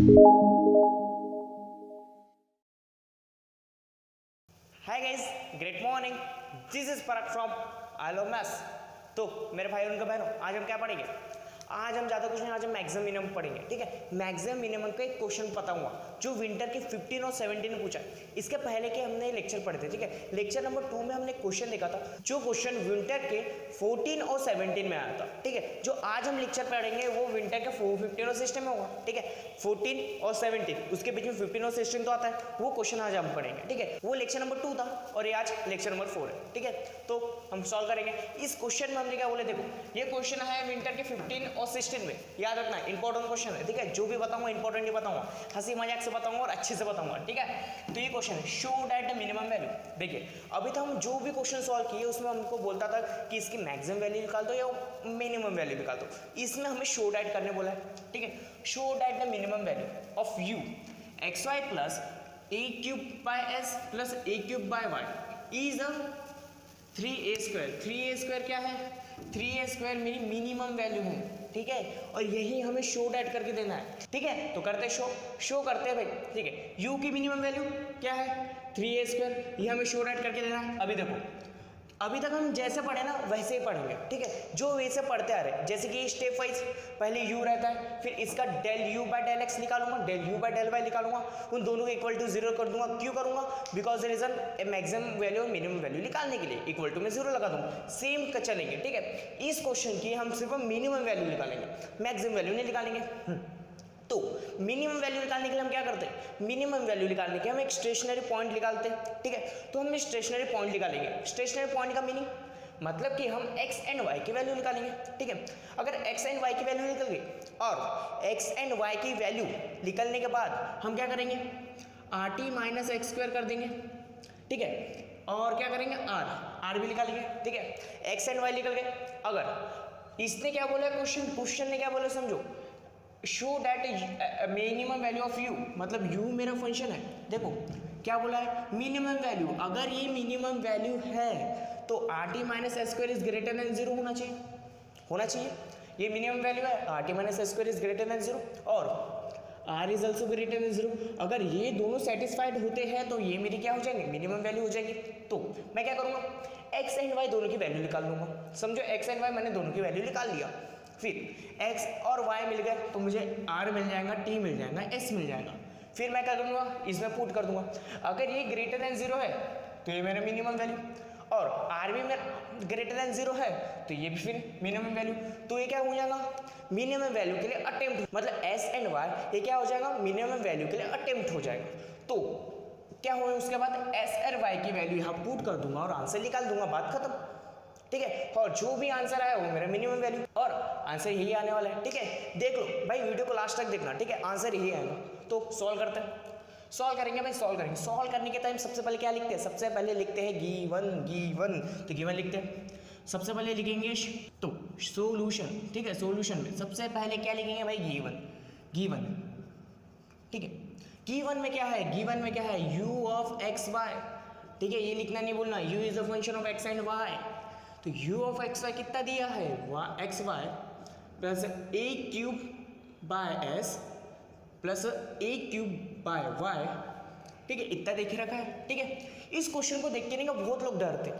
Hi guys, great morning. This is Parag from Alo maths. तो मेरे भाई और उनका बहनों, आज हम क्या पढ़ेंगे? आज हम ज़्यादा कुछ नहीं, आज हम मैक्सिमम मिनिमम पढ़ेंगे। ठीक है, मैक्सिमम मिनिमम का एक क्वेश्चन बताऊंगा जो विंटर के 15 और 17 में पूछा है। इसके पहले के हमने लेक्चर पढ़े थे। ठीक है, लेक्चर नंबर 2 में हमने क्वेश्चन देखा था जो क्वेश्चन विंटर के 14 और 17 में आया था। ठीक है, जो आज हम लेक्चर पढ़ेंगे वो विंटर के 15 और 16 में होगा। ठीक है, 14 और 17, उसके बीच में 15 और 16 तो आता है, वो क्वेश्चन आज हम पढ़ेंगे। ठीक है, वो लेक्चर नंबर 2 था और ये आज लेक्चर नंबर 4 है। ठीक है, तो हम सॉल्व करेंगे। इस क्वेश्चन में हमने क्या बोले, देखो ये क्वेश्चन है विंटर के 15 और 16 में। याद रखना, इंपॉर्टेंट क्वेश्चन है। ठीक है, जो भी बताऊंगा इंपॉर्टेंट ही बताऊंगा, हंसी मजाक से बताऊंगा और अच्छे से बताऊंगा। ठीक है, तो ये क्वेश्चन है show that the minimum value. देखिए, अभी तक हम जो भी क्वेश्चन सॉल्व किए उसमें हमको बोलता था कि इसकी मैक्सिमम वैल्यू निकाल दो या मिनिमम वैल्यू निकाल दो। इसमें हमें शो दैट करने बोला है। ठीक है, show that the minimum value of u x y plus a cube by s plus a cube by y is a 3a²। 3a² क्या है? 3a² मेरी मिनिमम वैल्यू है। ठीक है, और यही हमें शो डैट करके देना है। ठीक है, तो करते शो करते हैं भाई। ठीक है, u की मिनिमम वैल्यू क्या है? 3a²। ये हमें शो डैट करके देना है। अभी देखो, अभी तक हम जैसे पढ़े ना वैसे ही पढ़ेंगे। ठीक है, जो वैसे पढ़ते आ रहे हैं, जैसे कि स्टेप वाइज पहले u रहता है, फिर इसका del u by del x निकालूंगा, del u by del y निकालूंगा, उन दोनों को इक्वल टू 0 कर दूंगा। क्यों करूंगा? Because the reason maximum value और मिनिमम वैल्यू निकालने के लिए इक्वल टू में 0 लगा दूंगा। सेम का चलेंगे। ठीक है, इस क्वेश्चन की हम सिर्फ मिनिमम वैल्यू निकालेंगे, मैक्सिमम वैल्यू नहीं निकालेंगे। तो मिनिमम वैल्यू निकालने के लिए हम क्या करते हैं? मिनिमम वैल्यू निकालने के हम एक स्टेशनरी पॉइंट निकालते हैं। ठीक है, तो हम स्टेशनरी पॉइंट निकालेंगे। स्टेशनरी पॉइंट का मीनिंग मतलब कि हम x एंड y की वैल्यू निकालेंगे। ठीक है, अगर x एंड y की वैल्यू निकल गई और x एंड y की वैल्यू निकलने के बाद हम क्या करेंगे? rt माइनस x² कर देंगे। ठीक है, और क्या करेंगे? r भी निकालेंगे। ठीक है, x एंड y निकल गए। अगर इसने क्या बोला क्वेश्चन ने क्या बोला समझो, show that minimum value of u, मतलब u मेरा फंक्शन है। देखो क्या बोला है? Minimum value. अगर ये मिनिमम वैल्यू है तो rt minus s² is greater than 0 होना चाहिए। ये मिनिमम वैल्यू है, rt minus s² is greater than 0 और r is also greater than 0। अगर ये दोनों सेटिस्फाइड होते हैं तो ये मेरी क्या हो जाएंगे? मिनिमम वैल्यू हो जाएगी। तो मैं क्या करूँगा? x एंड y दोनों की वैल्यू निकाल लूँगा। समझो x एंड y मैंने दोनों की वैल्यू निकाल लिया, फिर x और y मिल गए तो मुझे r मिल जाएगा, t मिल जाएगा, s मिल जाएगा। फिर मैं क्या करूँगा? इसमें पुट कर दूंगा। अगर ये ग्रेटर देन 0 है तो ये मेरा मिनिमम वैल्यू, और r भी मेरा ग्रेटर देन 0 है तो ये भी फिर मिनिमम वैल्यू। तो ये क्या हो जाएगा? मिनिमम वैल्यू के लिए अटेम्प्ट, मतलब s एंड y ये क्या हो जाएगा? मिनिमम वैल्यू के लिए अटेम्प्ट हो जाएगा। तो क्या हो, उसके बाद s और y की वैल्यू यहाँ पुट कर दूंगा और आंसर निकाल दूंगा, बात खत्म। ठीक है, और जो भी आंसर आया वो मेरा मिनिमम वैल्यू, और आंसर यही आने वाला है। ठीक है, देख लो भाई, वीडियो को लास्ट तक देखना। ठीक है, आंसर यही आएगा। तो सॉल्व करते हैं, सॉल्व करेंगे भाई, सॉल्व करेंगे। सॉल्व करने के टाइम सबसे पहले क्या लिखते हैं? सबसे पहले लिखते हैं गिवन। तो गिवन लिखते हैं, सबसे पहले लिखेंगे तो सोल्यूशन। ठीक है, सोल्यूशन में सबसे पहले क्या लिखेंगे भाई? गिवन। ठीक है, गिवन में क्या है? गिवन में क्या है? u of x y. ठीक है, ये लिखना नहीं बोलना, u is a function of x and y। तो u ऑफ एक्स वाई कितना दिया है? X y plus a cube by s plus a cube by y. ठीक है, इतना देखे रखा है। ठीक है, इस क्वेश्चन को देख के नहीं बहुत लोग डरते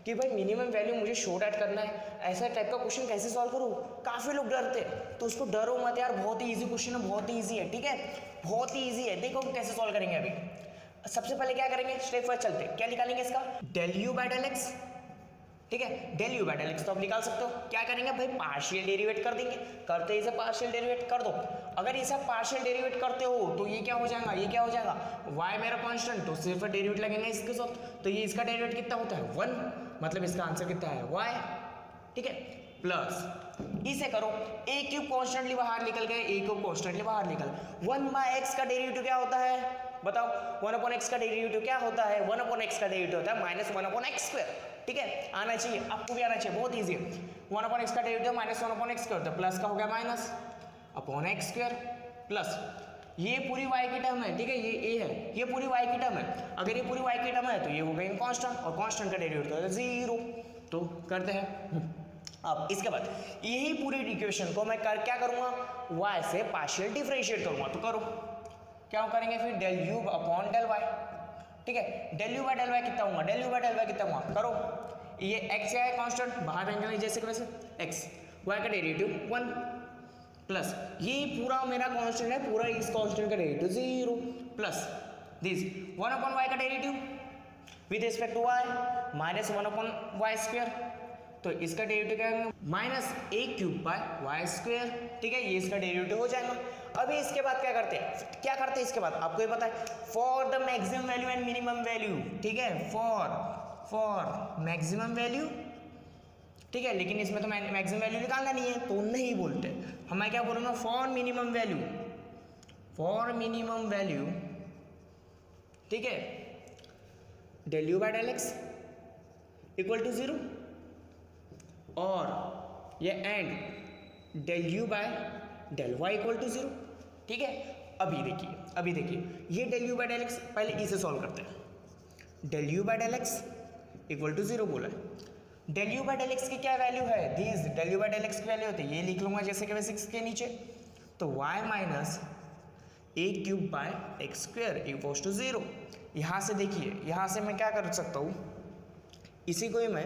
कि भाई मिनिमम वैल्यू मुझे शो डैट करना है, ऐसा टाइप का क्वेश्चन कैसे सॉल्व करूँ? काफ़ी लोग डरते, तो उसको डरो मत यार, बहुत ही ईजी क्वेश्चन है, बहुत ही ईजी है। ठीक है, बहुत ही ईजी है। देखो कैसे सॉल्व करेंगे। अभी सबसे पहले क्या करेंगे? स्टेप वाइज चलते। क्या निकालेंगे इसका? Del u by del x. ठीक है, del u by del x तो आप निकाल सकते हो। क्या करेंगे भाई? पार्शियल डेरिवेट कर देंगे। करते इसे पार्शियल डेरिवेट कर दो। अगर इसे पार्शियल डेरिवेट करते हो तो ये क्या हो जाएगा? ये क्या हो जाएगा? y मेरा कांस्टेंट, तो सिर्फ डेरिवेट लगेंगे इसके साथ। तो ये इसका डेरिवेट कितना होता है? 1, मतलब इसका आंसर कितना है? y। ठीक है, प्लस इसे करो, ए क्यूब कॉन्स्टेंटली बाहर निकल गए, ए क्यूब कॉन्स्टेंटली बाहर निकल। 1/x का डेरिवेटिव क्या होता है? बताओ, 1/x का डेरिवेटिव क्या होता है? 1/x का डेरिवेटिव होता है -1/x²। ठीक है, आना चाहिए, आपको भी आना चाहिए, बहुत ईजी है। 1/x का डेरिवेटिव -1/x² होता है, प्लस का हो गया माइनस अपॉन x² प्लस ये पूरी y की टर्म है। ठीक है, ये a है, ये पूरी y की टर्म है। अगर ये पूरी y की टर्म है तो ये हो गई कांस्टेंट, और कांस्टेंट का डेरिवेटिव होता है 0। तो करते हैं, अब इसके बाद यही पूरी इक्वेशन को मैं क्या करूंगा, y से पार्शियल डिफरेंशिएट करूंगा। तो करो, क्या करेंगे फिर, del u upon del y, ठीक है। Del u by del y कितना होगा, del u by del y कितना होगा, करो। ये x क्या है कांस्टेंट, बाहर रहेंगे जैसे कि वैसे x, y का डेरिवेटिव 1 प्लस ये पूरा मेरा कांस्टेंट है, पूरा इस कांस्टेंट का derivative 0 plus this 1 upon y का derivative with respect to y minus 1 upon y square, तो इसका डेरिवेटिव क्या है, minus a cube by y square, ठीक है। ये इसका डेरिवेटिव हो जाएगा। अभी इसके बाद क्या करते हैं इसके बाद आपको ये पता है, for the maximum value and minimum value, ठीक है, फॉर मैक्सिमम वैल्यू, ठीक है। लेकिन इसमें तो मैक्सिमम वैल्यू निकालना नहीं है, तो नहीं बोलते, हमें क्या बोलूँगा, फॉर मिनिमम वैल्यू, ठीक है, del u by del x equal to 0 और ये and del u by del y equal to 0, ठीक है। अभी देखिए ये del u by del x, पहले इसे सॉल्व करते हैं। Del u by del x equal to 0 बोला है। Del u by del x की क्या वैल्यू है, this del u by del x की वैल्यू होती है, ये लिख लूंगा जैसे कि वैसे इसके नीचे, तो y minus a cube by x square equals to 0। यहाँ से देखिए, यहाँ से मैं क्या कर सकता हूँ, इसी को ही मैं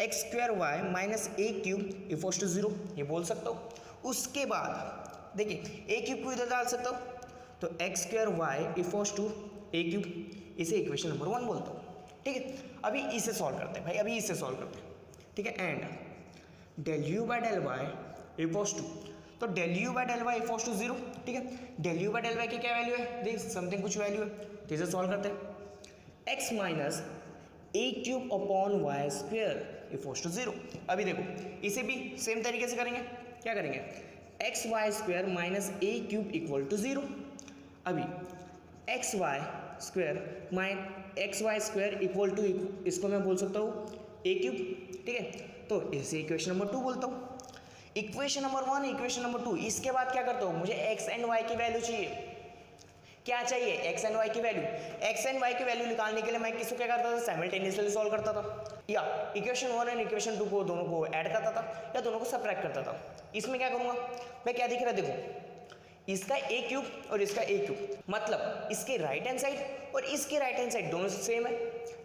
x square y minus a cube equals to 0 ये बोल सकता हूँ। उसके बाद देखिए ए क्यूब को इधर डाल सकता हूँ, तो x square y equals to a cube, इसे इक्वेशन नंबर 1 बोलता हूँ, ठीक है। अभी इसे सॉल्व करते हैं भाई, ठीक है। And del u by del y equals to, तो del u by del y equals to 0, ठीक है। Del u by del y की क्या वैल्यू है, देख समथिंग कुछ वैल्यू है, तो इसे सॉल्व करते हैं। X minus a cube upon y square equals to 0। अभी देखो इसे भी सेम तरीके से करेंगे, क्या करेंगे, x y square minus a cube equal to 0। अभी x y square equal to, इसको मैं बोल सकता हूँ ए क्यूब, ठीक है। तो इसे इक्वेशन नंबर 2 बोलता हूँ। इक्वेशन नंबर 1, इक्वेशन नंबर 2, इसके बाद क्या करता हूँ, मुझे एक्स एंड वाई की वैल्यू चाहिए। क्या चाहिए, एक्स एंड वाई की वैल्यू। एक्स एंड वाई की वैल्यू निकालने के लिए मैं किसको क्या करता था, साइमल्टेनियसली सॉल्व करता था, या इक्वेशन 1 एंड इक्वेशन 2 को दोनों को ऐड करता था, या दोनों को सबट्रैक्ट करता था। इसमें क्या करूँगा मैं, क्या दिख रहा है, देखो इसका ए क्यूब और इसका ए क्यूब, मतलब इसके राइट हैंड साइड और इसकी राइट हैंड साइड दोनों सेम है,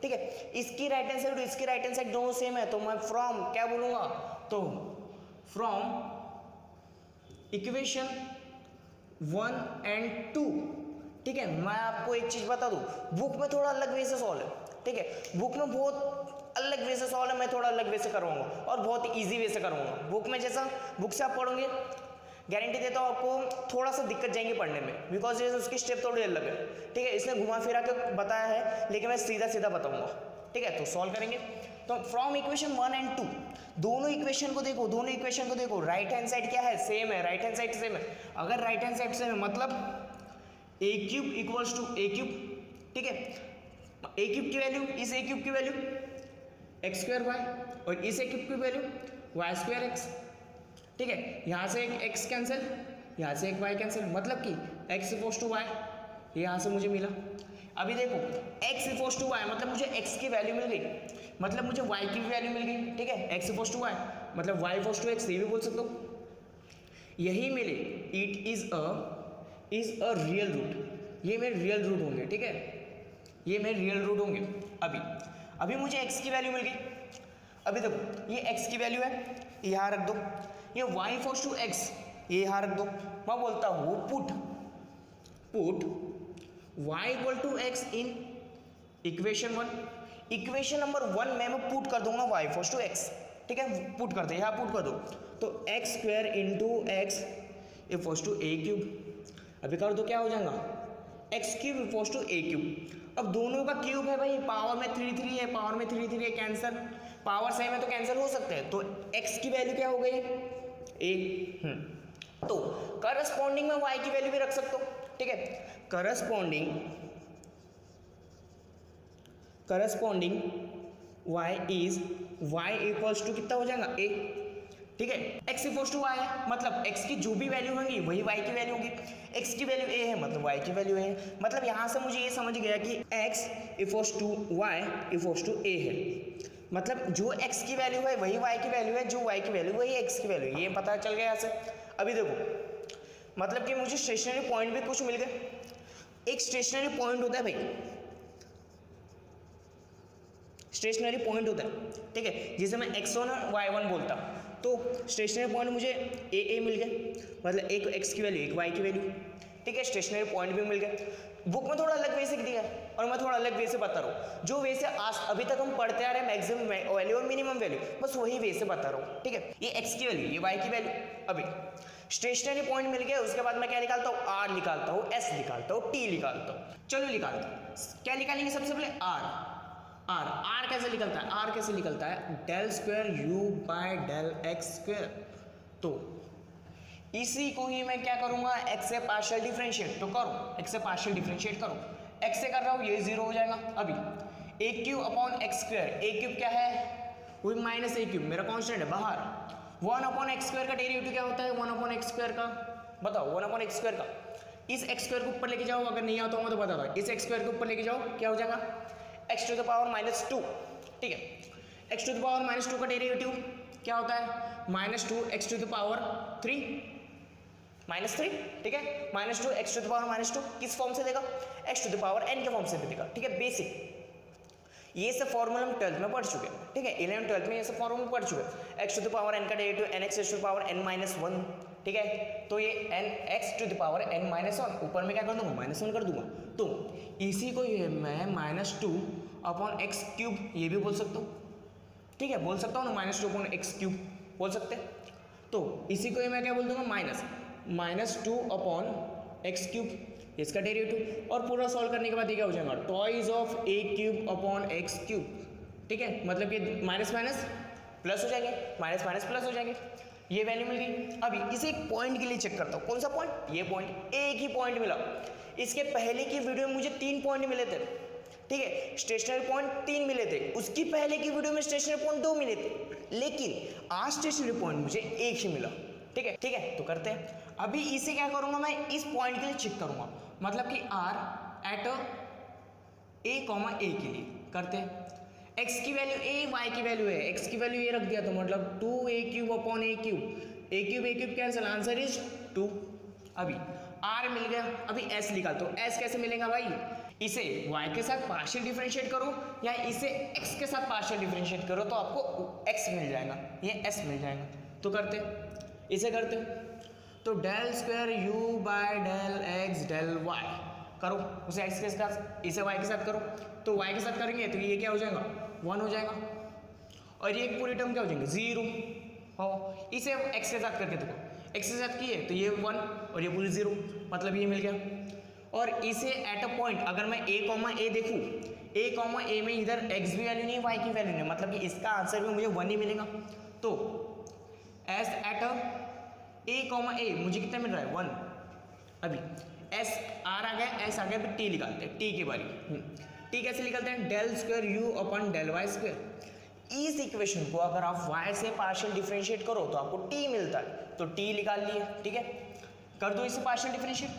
ठीक है। इसकी राइट हैंड साइड और इसकी राइट हैंड साइड दोनों सेम है, तो मैं फ्रॉम क्या बोलूँगा, तो फ्रॉम इक्वेशन 1 एंड 2, ठीक है। मैं आपको एक चीज़ बता दूं, बुक में थोड़ा अलग वे से सॉल्व है, ठीक है। बुक में बहुत अलग वे से सॉल्व है, मैं थोड़ा अलग वे से करवाऊंगा और बहुत इजी वे से करवाऊंगा। बुक में जैसा बुक से आप पढ़ोगे, गारंटी देता हूँ आपको थोड़ा सा दिक्कत जाएंगी पढ़ने में, बिकॉज जैसे उसकी स्टेप थोड़ी अलग है, ठीक है। इसने घुमा फिरा के बताया है, लेकिन मैं सीधा सीधा बताऊंगा, ठीक है। तो सॉल्व करेंगे, तो फ्रॉम इक्वेशन 1 एंड 2 दोनों इक्वेशन को देखो, राइट हैंड साइड क्या है, सेम है, राइट हैंड साइड सेम है। अगर राइट हैंड साइड सेम है मतलब a cube equals to a cube, ठीक है। ए क्यूब की वैल्यू, इस ए क्यूब की वैल्यू एक्स स्क्वायर वाई, और इस ए क्यूब की वैल्यू वाई स्क्वायर एक्स, ठीक है। यहाँ से एक एक्स कैंसिल, यहाँ से एक वाई कैंसिल, मतलब कि एक्स इक्वल्स टू वाई, यहाँ से मुझे मिला। अभी देखो एक्स इक्वल्स टू वाई मतलब मुझे एक्स की वैल्यू मिल गई, मतलब मुझे वाई की भी वैल्यू मिल गई, ठीक है। एक्स इक्वल्स टू वाई मतलब वाई इक्वल्स टू एक्स, ये भी बोल सकता हूँ। यही मिले, it is a real root, ये मेरे रियल रूट होंगे, ठीक है, ये मेरे रियल रूट होंगे। अभी मुझे x की वैल्यू मिल गई। अभी देखो ये x की वैल्यू है, यहाँ रख दो, ये y इक्वल्स टू x, ये यहाँ रख दो। मैं बोलता हूँ put y equal to x in equation 1। Equation number 1 में मैं पुट कर दूंगा y इक्वल्स टू x, ठीक है। पुट कर दे, यहाँ पुट कर दो, तो x square into x equals to a cube. अभी कर दो, क्या हो जाएगा, x cube equals to a cube. अब दोनों का क्यूब है भाई, पावर में 3 है, पावर में 3 है, कैंसर, पावर सेम है तो कैंसर हो सकते हैं, तो x की वैल्यू क्या हो गई, ए। तो करस्पॉन्डिंग में y की वैल्यू भी रख सकते हो, ठीक है। Corresponding y is y equals to कितना हो जाएगा, a, ठीक है। x इक्वल्स टू y है, मतलब x की जो भी वैल्यू होगी वही y की वैल्यू होगी। x की वैल्यू a है मतलब y की वैल्यू a है, मतलब यहाँ से मुझे ये समझ गया कि x equals to y equals to a है। मतलब जो x की वैल्यू है वही y की वैल्यू है, जो y की वैल्यू वही x की वैल्यू है, ये पता चल गया यहाँ से। अभी देखो मतलब कि मुझे स्टेशनरी पॉइंट भी कुछ मिल गए। एक स्टेशनरी पॉइंट होता है भाई, स्टेशनरी पॉइंट होता है, ठीक है, जिसे मैं x1 और y1 बोलता। तो स्टेशनरी पॉइंट मुझे ए मिल गए, मतलब एक x की वैल्यू एक y की वैल्यू, ठीक है, स्टेशनरी पॉइंट भी मिल गए। बुक में थोड़ा अलग वे से दिया है और मैं थोड़ा अलग वे से बता रहा हूँ, जो वे से आज अभी तक हम पढ़ते आ रहे हैं मैक्सिमम वैल्यू और मिनिमम वैल्यू, बस वही वे से बता रहा हूँ, ठीक है। ये x की वैल्यू, ये y की वैल्यू। अभी स्टेशनरी पॉइंट मिल गया, उसके बाद मैं क्या निकालता हूँ, r निकालता हूँ, s निकालता हूँ, t निकालता हूँ। चलो निकालते हैं, क्या निकालेंगे सबसे पहले, r कैसे निकलता है, r कैसे निकलता है, del square u by del x square. तो इसी को ही मैं क्या करूंगा, x से पार्शियल डिफरेंशिएट, तो करो x से पार्शियल डिफरेंशिएट करो, x से कर रहा हूँ, ये 0 हो जाएगा। अभी a cube upon x square, a cube क्या है, वो माइनस a क्यूब मेरा कांस्टेंट है बाहर। 1 अपॉन एक्स स्क्वायर का डेरिवेटिव क्या होता है, 1 अपॉन एक्स स्क्वायर का, बताओ 1 अपॉन एक्स स्क्वायर का। इस एक्स स्क्वायर को ऊपर लेके जाओ, अगर नहीं आता होगा तो बता दो, इस एक्स स्क्वायर को ऊपर लेके जाओ, क्या हो जाएगा, x टू द पावर -2, ठीक है। x टू द पावर -2 का डेरिवेटिव क्या होता है, -2 x टू द पावर 3, -3, ठीक है, -2 x टू द पावर -2 किस फॉर्म से देगा, x to the power n के फॉर्म से देगा, ठीक है। बेसिक ये सब फॉर्मूला हम 12th में पढ़ चुके हैं, ठीक है, 11 12th में ये सब फॉर्मूला पढ़ चुके हैं। x to the power n का derivative nx to the power n -1, ठीक है, तो ये nx to the power n -1, ऊपर में क्या कर दूंगा, -1 कर दूंगा। तो इसी को ये मैं -2 अपॉन एक्स क्यूब ये भी बोल सकता हूँ, ठीक है, बोल सकता हूँ ना, -2 अपॉन एक्स क्यूब बोल सकते हैं। तो इसी को ये मैं क्या बोल दूंगा, -2 अपॉन एक्स क्यूब, इसका डेरिवेटिव, और पूरा सॉल्व करने के बाद ये क्या हो जाएगा, toys of A cube upon x cube, ठीक है, मतलब ये माइनस माइनस प्लस हो जाएंगे, माइनस माइनस प्लस हो जाएंगे, ये वैल्यू मिल गई। अभी इसे एक पॉइंट के लिए चेक करता हूँ, कौन सा पॉइंट, ये पॉइंट, एक ही पॉइंट मिला। इसके पहले की वीडियो में मुझे 3 पॉइंट मिले थे, ठीक है, स्टेशनरी पॉइंट 3 मिले थे, उसकी पहले की वीडियो में स्टेशनरी पॉइंट 2 मिले थे, लेकिन आज स्टेशनरी पॉइंट मुझे एक ही मिला, ठीक है, ठीक है। तो करते हैं, अभी इसे क्या करूंगा, मैं इस पॉइंट के लिए चेक करूंगा, मतलब कि r एट a, a के लिए करते हैं। x की वैल्यू a, y की वैल्यू है, x की वैल्यू ये रख दिया, तो मतलब 2a³ upon a cube, a cube cancel, answer is 2। अभी r मिल गया, अभी s निकाल, तो s कैसे मिलेगा भाई, इसे y के साथ पार्शियल डिफरेंशिएट करो या इसे x के साथ पार्शियल डिफरेंशिएट करो, तो आपको x मिल जाएगा, ये s मिल जाएगा। तो करते, इसे करते, तो del square u by del x del y करो, उसे x के साथ, इसे y के साथ करो, तो y के साथ करेंगे तो ये क्या हो जाएगा, 1 हो जाएगा, और ये पूरी टर्म क्या हो जाएंगे, 0 हो। इसे x के साथ करके देखो, x के साथ किए तो ये 1 और ये पूरी 0, मतलब ये मिल गया। और इसे एट अ पॉइंट अगर मैं a, देखूँ, a में इधर x भी वैल्यू नहीं है, y की वैल्यू नहीं, मतलब कि इसका आंसर भी मुझे 1 ही मिलेगा। तो एस एट a, मुझे कितना मिल रहा है, 1। अभी s r आ गया, s आ गया, फिर t निकालते हैं, t की बारी। t कैसे निकालते हैं, del square u upon del y square. इस इक्वेशन को अगर आप y से पार्शियल डिफरेंशिएट करो तो आपको t मिलता है, तो t निकाल लिए, ठीक है, कर दो इसे पार्शियल डिफरेंशिएट,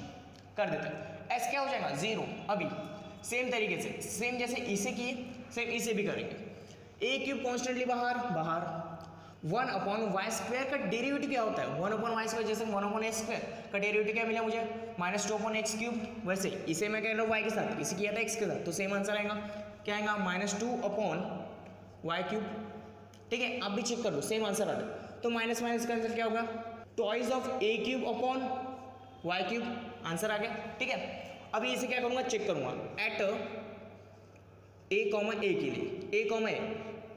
कर देते हैं, s क्या हो जाएगा, 0। अभी सेम तरीके से, सेम जैसे इसे किए सेम इसे भी करेंगे। a क्यूब कॉन्स्टेंटली बाहर 1 अपॉन वाई स्क्वायर का डेरिवेटिव क्या होता है, 1 अपॉन वाई स्क्वायर, जैसे 1 अपॉन एक्स स्क्वायर का डेरिवेटिव क्या मिला मुझे, -2 अपॉन एक्स क्यूब। वैसे इसे मैं कह रहा हूँ वाई के साथ, इसे किया था एक्स के साथ, तो सेम आंसर आएगा, क्या आएगा, -2 अपॉन वाई क्यूब, ठीक है। आप भी चेक कर लो, सेम आंसर आ रहा है, तो माइनस माइनस का आंसर क्या होगा, twice of a cube upon y cube, answer आ गया, ठीक है। अभी इसे क्या करूँगा, चेक करूँगा, एट a, के लिए a,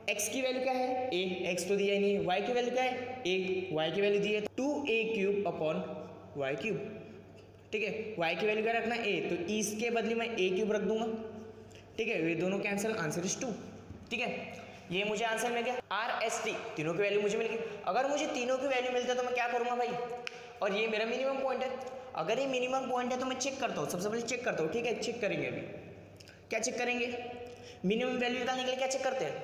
x की वैल्यू क्या है, a, x तो दिया ही नहीं है, y की वैल्यू क्या है, a, y की वैल्यू दी है, 2a³ अपॉन y क्यूब, ठीक है। y की वैल्यू क्या रखना, a, तो इसके बदले में a³ रख दूंगा, ठीक है, ये दोनों कैंसिल, आंसर इज 2, ठीक है। ये मुझे आंसर मिल गया, r s t तीनों की वैल्यू मुझे मिल गई। अगर मुझे तीनों की वैल्यू मिलता है तो मैं क्या करूँगा भाई, और ये मेरा मिनिमम पॉइंट है, अगर ये मिनिमम पॉइंट है तो मैं चेक करता हूँ, सबसे पहले चेक करता हूँ, ठीक है। चेक करेंगे, अभी क्या चेक करेंगे, मिनिमम वैल्यू निकालने के लिए क्या चेक करते हैं,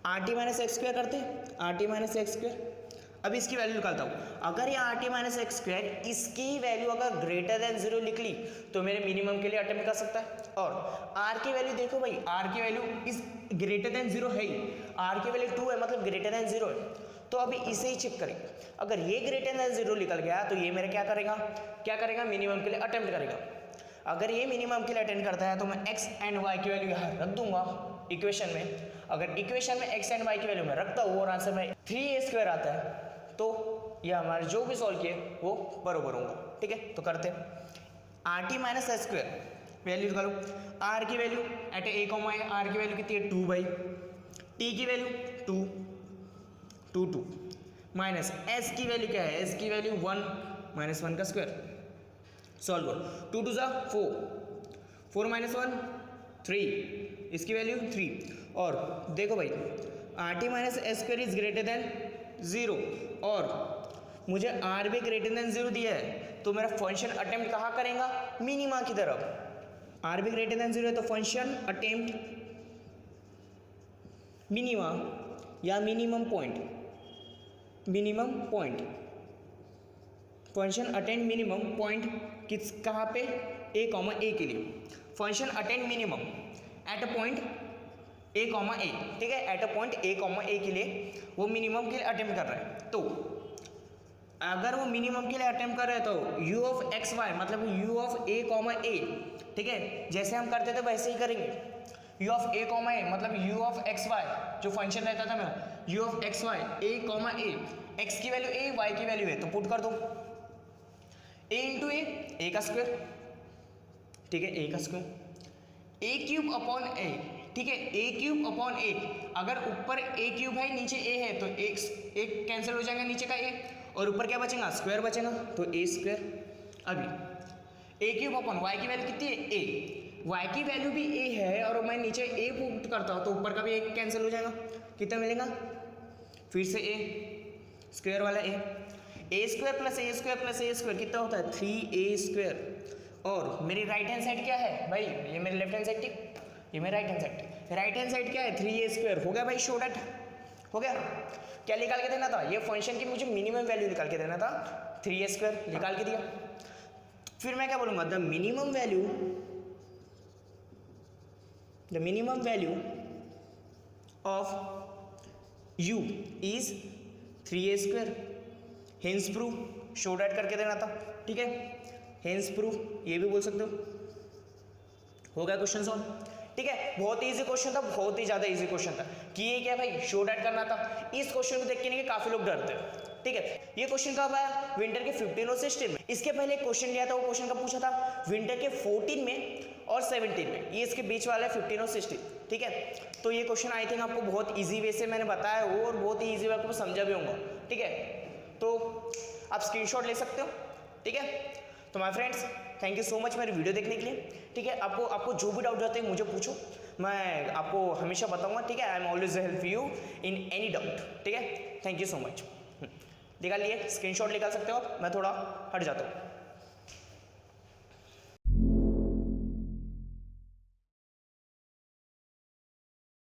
rt माइनस एक्स स्क्वायर करते हैं, rt माइनस एक्स स्क्वायर। अब इसकी वैल्यू निकालता हूँ। अगर ये R T minus x square इसकी वैल्यू अगर ग्रेटर देन 0 लिख ली तो मेरे मिनिमम के लिए अटेम्प्ट कर सकता है। और आर की वैल्यू देखो भाई, आर की वैल्यू इस ग्रेटर देन 0 है ही, आर की वैल्यू 2 है मतलब ग्रेटर देन 0 है। तो अभी इसे ही चेक करेंगे, अगर ये ग्रेटर देन 0 निकल गया तो ये मेरा क्या करेगा मिनिमम के लिए अटेम्प्ट करेगा। अगर ये मिनिमम के लिए अटेम्प्ट करता है तो मैं x एंड y की वैल्यू यहाँ रख दूंगा इक्वेशन में। अगर इक्वेशन में x एंड y की वैल्यू मैं रखता हूँ और आंसर में 3a² आता है तो ये हमारे जो भी सॉल्व किए वो बरोबर होगा। ठीक है, तो करते हैं। R T minus S square value निकालो। आर की वैल्यू एट ए कॉमा है, आर की वैल्यू कितनी है 2 बाई, टी की वैल्यू 2 माइनस एस की वैल्यू क्या है, एस की वैल्यू 1 माइनस 1 का स्क्वायर। सॉल्व करो, 2 2 4, 4 माइनस 1 3, इसकी वैल्यू 3। और देखो भाई R T minus S square is greater than 0 और मुझे आर भी ग्रेटर देन 0 दिया है तो मेरा फंक्शन अटेम्प्ट कहाँ करेगा, मिनिमा की तरफ। आर भी ग्रेटर देन 0 है तो फंक्शन अटेम्प्ट मिनिमा या minimum point, function attend minimum point किस कहाँ पे, ए कॉमा ए के लिए। Function attend minimum at a point a comma a, ठीक है, at a point a comma a के लिए वो मिनिमम के लिए अटेम्प्ट कर रहा है। तो अगर वो मिनिमम के लिए अटेम्प्ट कर रहे हैं तो यू ऑफ एक्स वाई मतलब u of a comma a, ठीक है, जैसे हम करते थे वैसे ही करेंगे। U of a comma a मतलब यू ऑफ एक्स वाई जो फंक्शन रहता था मेरा, u of x y a comma a, x की वैल्यू ए वाई की वैल्यू है तो पुट कर दो ए इंटू ए का स्क्वायर, ठीक है, ए का स्क्वायर, ए क्यूब अपॉन ए, ठीक है, ए क्यूब अपॉन ए। अगर ऊपर ए क्यूब है नीचे ए है तो एक कैंसिल हो जाएगा नीचे का ए और ऊपर क्या बचेगा, स्क्वायर बचेगा तो ए स्क्वायर। अभी ए क्यूब अपॉन वाई की वैल्यू कितनी है ए, वाई की वैल्यू भी ए है और मैं नीचे ए पुट करता हूँ तो ऊपर का भी एक कैंसिल हो जाएगा, कितना मिलेगा, फिर से ए स्क्वायर वाला ए स्क्वायर प्लस ए स्क्वायर प्लस ए स्क्वायर कितना होता है 3a स्क्वायर। और मेरी राइट हैंड साइड क्या है भाई, ये मेरी लेफ्ट हैंड साइड थी, ये मेरी right hand side, right hand side क्या है 3a स्क्वायर। हो गया भाई, शो डैट हो गया। क्या निकाल के देना था, ये फंक्शन की मुझे मिनिमम वैल्यू निकाल के देना था, 3a स्क्वायर निकाल के दिया। फिर मैं क्या बोलूँगा, the minimum value of u is 3a square, hence proof, show that करके देना था, ठीक है, हेंस प्रूफ ये भी बोल सकते हो गया क्वेश्चन सॉल्व। ठीक है, बहुत ही इजी क्वेश्चन था, बहुत ही ज़्यादा इजी क्वेश्चन था कि ये क्या भाई शो डैट करना था। इस क्वेश्चन को देख के नहीं काफ़ी लोग डरते हैं, ठीक है। ये क्वेश्चन कब आया, विंटर के 15 और 16 में। इसके पहले क्वेश्चन लिया था, वो क्वेश्चन का पूछा था विंटर के 14 में और 17 में, ये इसके बीच वाला है 15 और 16, ठीक है। तो ये क्वेश्चन आई थिंक आपको बहुत ईजी वे से मैंने बताया हो और बहुत ही ईजी वे आपको समझा भी होगा, ठीक है। तो आप स्क्रीनशॉट ले सकते हो, ठीक है। तो my friends, thank you so much मेरी वीडियो देखने के लिए, ठीक है। आपको जो भी डाउट रहते हैं मुझे पूछो, मैं आपको हमेशा बताऊंगा, ठीक है। I am always help you in any doubt, ठीक है। Thank you so much. निकाल लिए, स्क्रीनशॉट निकाल सकते हो, मैं थोड़ा हट जाता हूँ।